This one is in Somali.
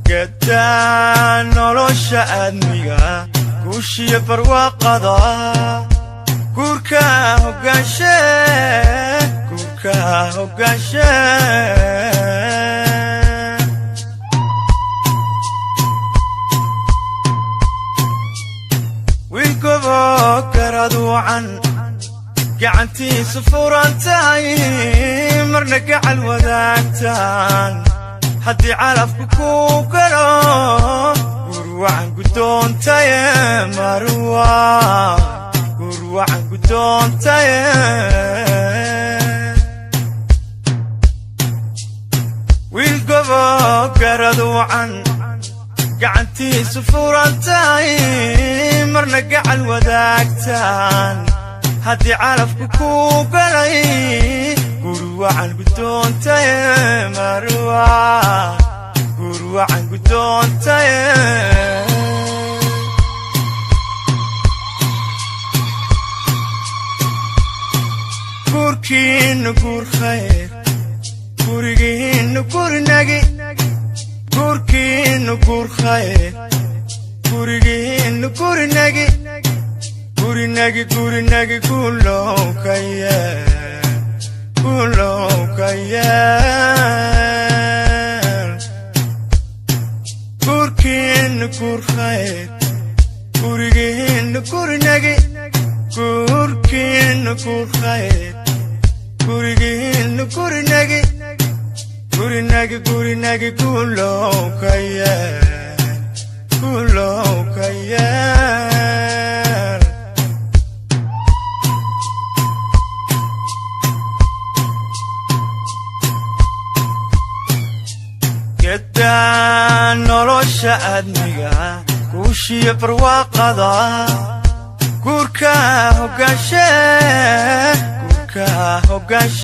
gedaan nolosha aadmiga guushiya barwaaqada guurka hogaanshe wiilgobo karaduucan gacantiisa furan tahay marna gacal wadaagtaan haddii calafku ku galo gurwacan gudoontaye marwa gurwacan gudoontaye wiilgobo karaduucan gacantiisa furan tahay marna gacal wadaagtaan haddii calafku ku galay gurwacan gudoontaye marwa gurwacan gudoontaye gurkiinu gur khayr gurigiinu gurnagi gurkiinu gur khayr gurigiinu gurnagi gurinagi kulow kayeel gurkiinu gur khayr gurigiinu gurnagi gurkiinu gur khayr gurigiinu gurnagi kulow kayeel gedaan nolosha aadmiga guushiya barwaaqada guurka hogaanshe